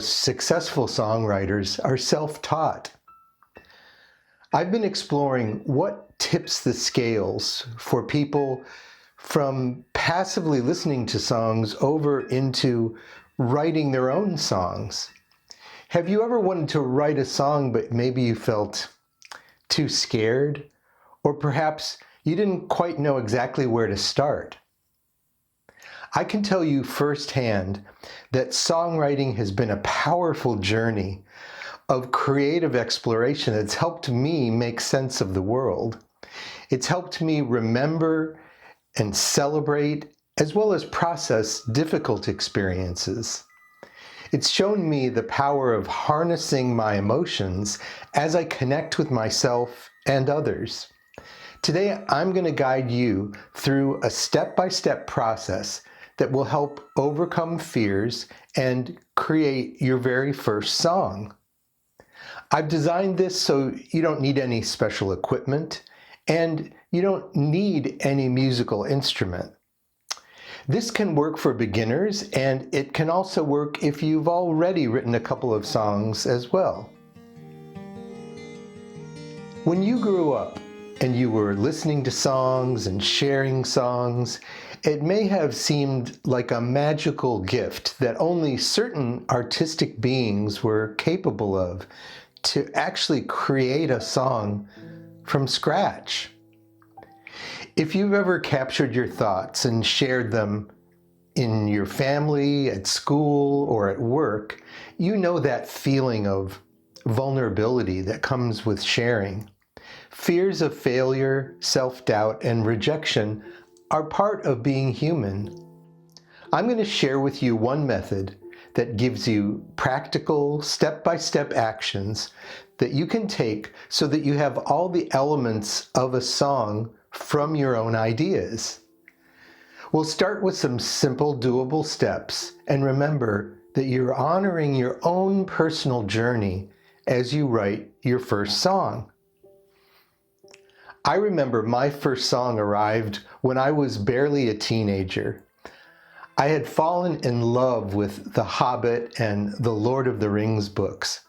most successful songwriters are self-taught. I've been exploring what tips the scales for people from passively listening to songs over into writing their own songs. Have you ever wanted to write a song, but maybe you felt too scared? Or perhaps you didn't quite know exactly where to start? I can tell you firsthand that songwriting has been a powerful journey of creative exploration that's helped me make sense of the world. It's helped me remember and celebrate, as well as process difficult experiences. It's shown me the power of harnessing my emotions as I connect with myself and others. Today, I'm going to guide you through a step-by-step process that will help overcome fears and create your very first song. I've designed this so you don't need any special equipment and you don't need any musical instrument. This can work for beginners, and it can also work if you've already written a couple of songs as well. When you grew up and you were listening to songs and sharing songs, it may have seemed like a magical gift that only certain artistic beings were capable of, to actually create a song from scratch. If you've ever captured your thoughts and shared them in your family, at school, or at work, you know that feeling of vulnerability that comes with sharing. Fears of failure, self-doubt, and rejection are part of being human. I'm going to share with you one method that gives you practical, step-by-step actions that you can take so that you have all the elements of a song from your own ideas. We'll start with some simple, doable steps, and remember that you're honoring your own personal journey as you write your first song. I remember my first song arrived when I was barely a teenager. I had fallen in love with The Hobbit and the Lord of the Rings books.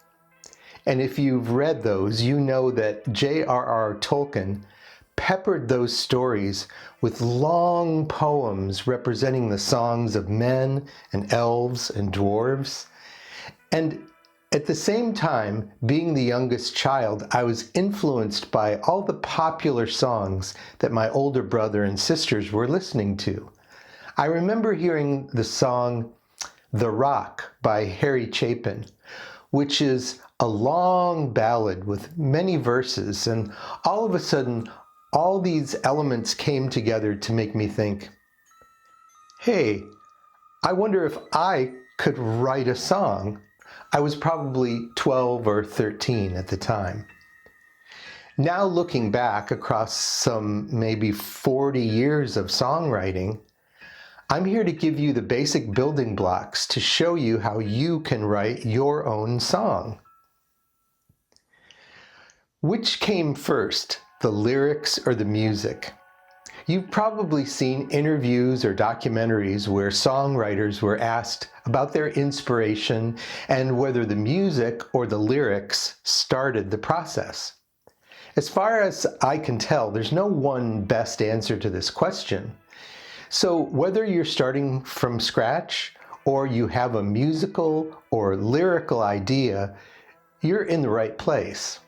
And if you've read those, you know that J.R.R. Tolkien peppered those stories with long poems representing the songs of men and elves and dwarves. And at the same time, being the youngest child, I was influenced by all the popular songs that my older brother and sisters were listening to. I remember hearing the song The Rock by Harry Chapin, which is a long ballad with many verses, and all of a sudden, all these elements came together to make me think, hey, I wonder if I could write a song. I was probably 12 or 13 at the time. Now looking back across some maybe 40 years of songwriting, I'm here to give you the basic building blocks to show you how you can write your own song. Which came first, the lyrics or the music? You've probably seen interviews or documentaries where songwriters were asked about their inspiration and whether the music or the lyrics started the process. As far as I can tell, there's no one best answer to this question. So whether you're starting from scratch or you have a musical or lyrical idea, you're in the right place.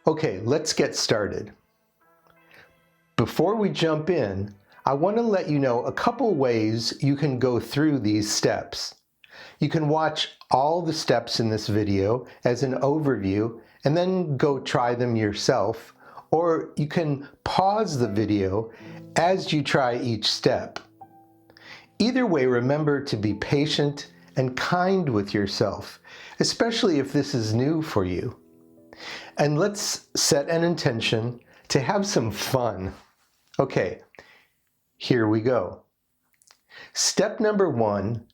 Okay, let's get started. Before we jump in, I want to let you know a couple ways you can go through these steps. You can watch all the steps in this video as an overview and then go try them yourself, or you can pause the video as you try each step. Either way, remember to be patient and kind with yourself, especially if this is new for you. And let's set an intention to have some fun. Okay, here we go. Step number one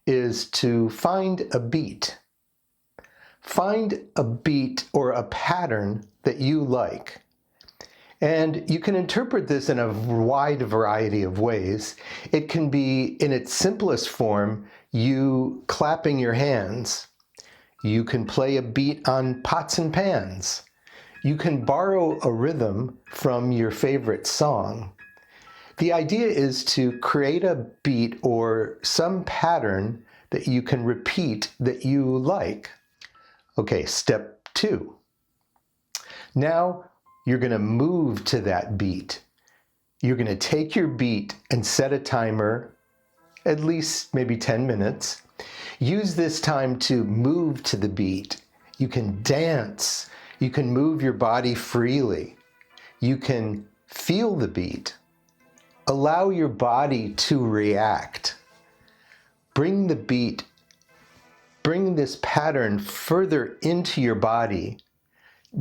is to find a beat. Find a beat or a pattern that you like. And you can interpret this in a wide variety of ways. It can be, in its simplest form, you clapping your hands. You can play a beat on pots and pans. You can borrow a rhythm from your favorite song. The idea is to create a beat or some pattern that you can repeat that you like. Okay, step 2. Now you're going to move to that beat. You're going to take your beat and set a timer, at least maybe 10 minutes. Use this time to move to the beat. You can dance. You can move your body freely. You can feel the beat. Allow your body to react. Bring the beat, bring this pattern further into your body.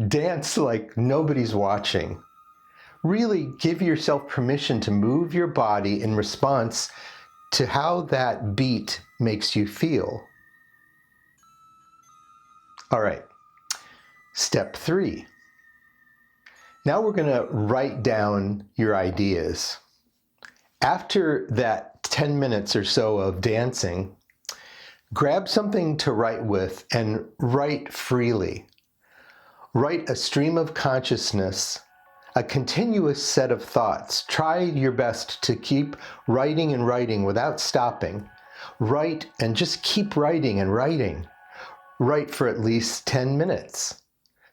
Dance like nobody's watching. Really give yourself permission to move your body in response to how that beat makes you feel. All right, step 3. Now we're going to write down your ideas. After that 10 minutes or so of dancing, grab something to write with and write freely. Write a stream of consciousness, a continuous set of thoughts. Try your best to keep writing and writing without stopping. Write and just keep writing and writing. Write for at least 10 minutes.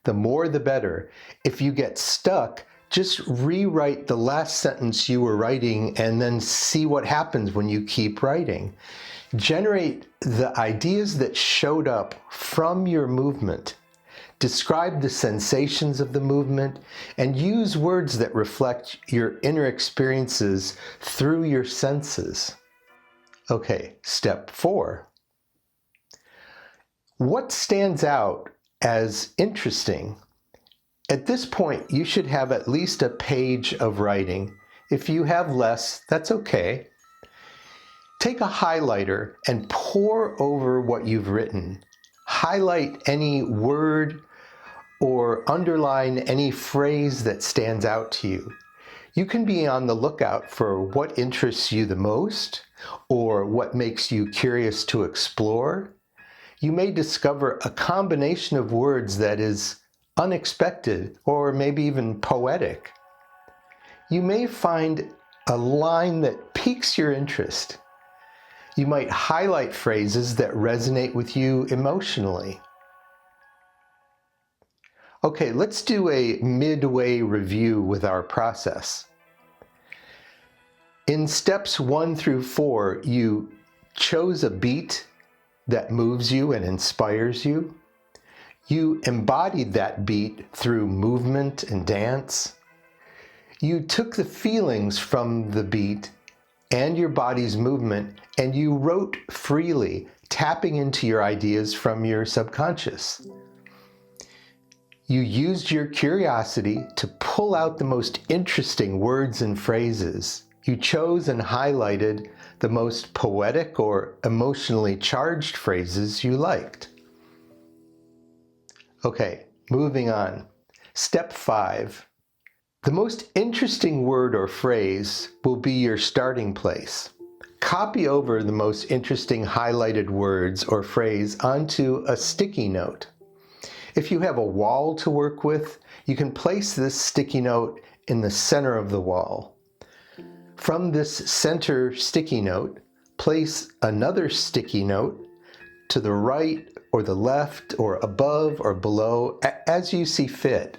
The more the better. If you get stuck, just rewrite the last sentence you were writing and then see what happens when you keep writing. Generate the ideas that showed up from your movement. Describe the sensations of the movement and use words that reflect your inner experiences through your senses. Okay, step 4. What stands out as interesting? At this point, you should have at least a page of writing. If you have less, that's okay. Take a highlighter and pour over what you've written. Highlight any word or underline any phrase that stands out to you. You can be on the lookout for what interests you the most or what makes you curious to explore. You may discover a combination of words that is unexpected or maybe even poetic. You may find a line that piques your interest. You might highlight phrases that resonate with you emotionally. Okay, let's do a midway review with our process. In steps 1 through 4, you chose a beat that moves you and inspires you. You embodied that beat through movement and dance. You took the feelings from the beat and your body's movement, and you wrote freely, tapping into your ideas from your subconscious. You used your curiosity to pull out the most interesting words and phrases. You chose and highlighted the most poetic or emotionally charged phrases you liked. Okay, moving on. Step 5. The most interesting word or phrase will be your starting place. Copy over the most interesting highlighted words or phrase onto a sticky note. If you have a wall to work with, you can place this sticky note in the center of the wall. From this center sticky note, place another sticky note to the right or the left or above or below as you see fit.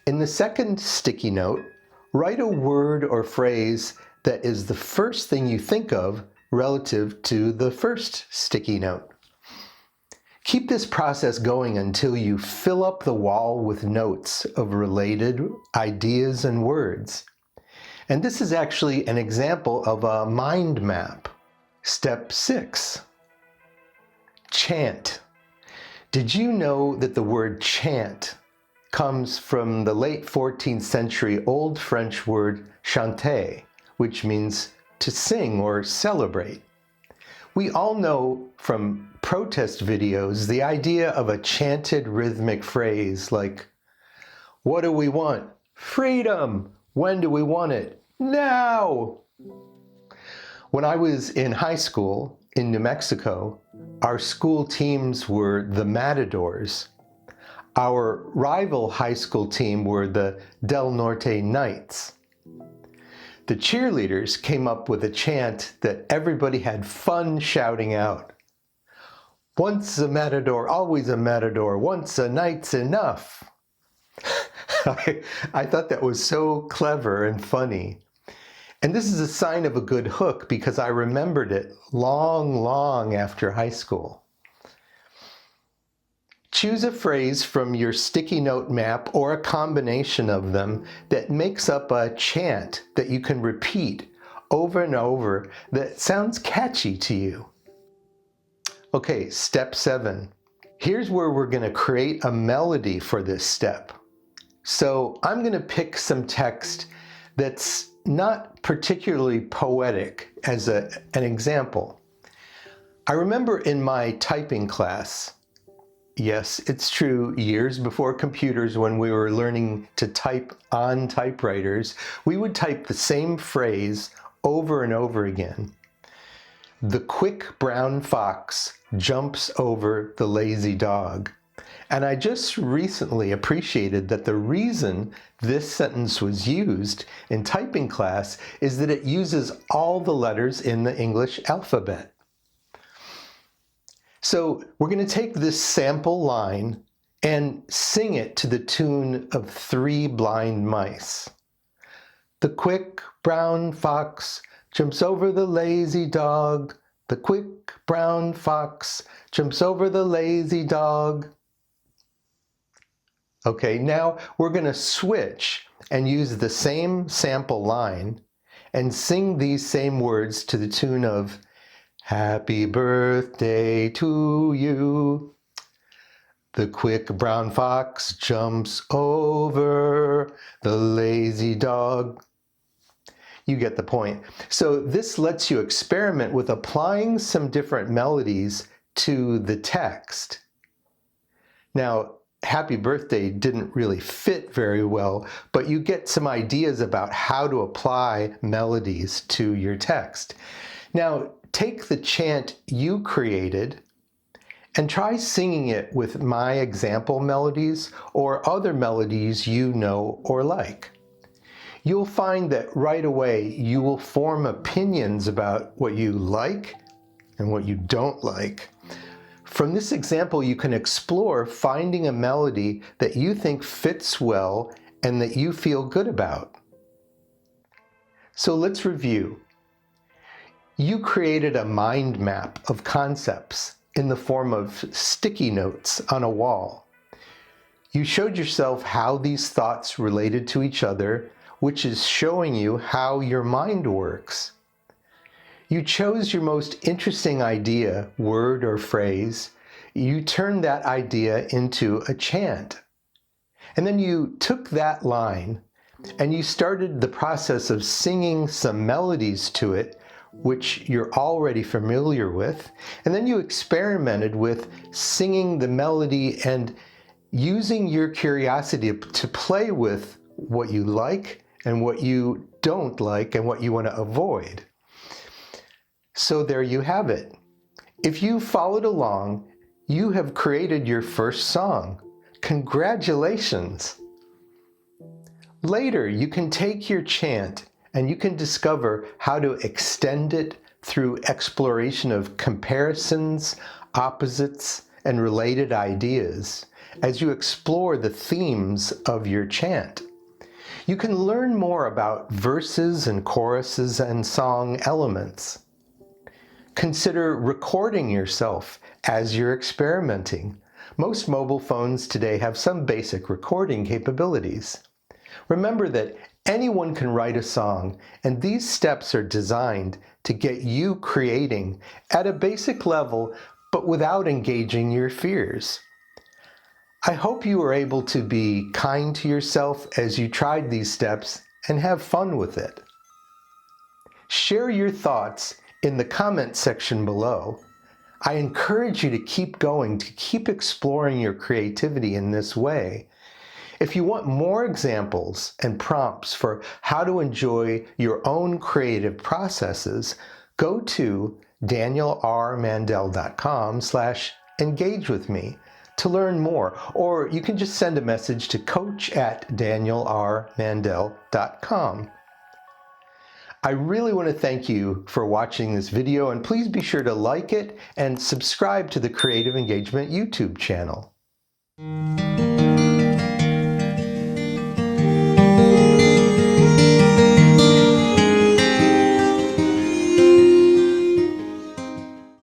In the second sticky note, write a word or phrase that is the first thing you think of relative to the first sticky note. Keep this process going until you fill up the wall with notes of related ideas and words. And this is actually an example of a mind map. Step 6. Chant. Did you know that the word chant comes from the late 14th century Old French word chanter, which means to sing or celebrate? We all know from protest videos the idea of a chanted rhythmic phrase like, "What do we want? Freedom! When do we want it? Now!" When I was in high school, in New Mexico, our school teams were the Matadors. Our rival high school team were the Del Norte Knights. The cheerleaders came up with a chant that everybody had fun shouting out. Once a Matador, always a Matador, once a Knight's enough. I thought that was so clever and funny. And this is a sign of a good hook because I remembered it long after high school. Choose a phrase from your sticky note map or a combination of them that makes up a chant that you can repeat over and over that sounds catchy to you. Okay, step 7. Here's where we're going to create a melody for this step. So I'm going to pick some text that's not particularly poetic as an example. I remember in my typing class, yes, it's true, years before computers when we were learning to type on typewriters, we would type the same phrase over and over again. The quick brown fox jumps over the lazy dog. And I just recently appreciated that the reason this sentence was used in typing class is that it uses all the letters in the English alphabet. So we're going to take this sample line and sing it to the tune of 3 Blind Mice. The quick brown fox jumps over the lazy dog. The quick brown fox jumps over the lazy dog. Okay, now we're going to switch and use the same sample line and sing these same words to the tune of Happy birthday to you. The quick brown fox jumps over the lazy dog. You get the point. So this lets you experiment with applying some different melodies to the text. Now, Happy Birthday didn't really fit very well, but you get some ideas about how to apply melodies to your text. Now, take the chant you created and try singing it with my example melodies or other melodies you know or like. You'll find that right away you will form opinions about what you like and what you don't like. From this example, you can explore finding a melody that you think fits well and that you feel good about. So let's review. You created a mind map of concepts in the form of sticky notes on a wall. You showed yourself how these thoughts related to each other, which is showing you how your mind works. You chose your most interesting idea, word or phrase. You turned that idea into a chant. And then you took that line and you started the process of singing some melodies to it, which you're already familiar with. And then you experimented with singing the melody and using your curiosity to play with what you like and what you don't like and what you want to avoid. So there you have it. If you followed along, you have created your first song. Congratulations! Later, you can take your chant and you can discover how to extend it through exploration of comparisons, opposites, and related ideas as you explore the themes of your chant. You can learn more about verses and choruses and song elements. Consider recording yourself as you're experimenting. Most mobile phones today have some basic recording capabilities. Remember that anyone can write a song, and these steps are designed to get you creating at a basic level, but without engaging your fears. I hope you were able to be kind to yourself as you tried these steps and have fun with it. Share your thoughts in the comment section below. I encourage you to keep going, to keep exploring your creativity in this way. If you want more examples and prompts for how to enjoy your own creative processes, go to danielrmandel.com/engage with me to learn more, or you can just send a message to coach@danielrmandel.com. I really want to thank you for watching this video, and please be sure to like it and subscribe to the Creative Engagement YouTube channel.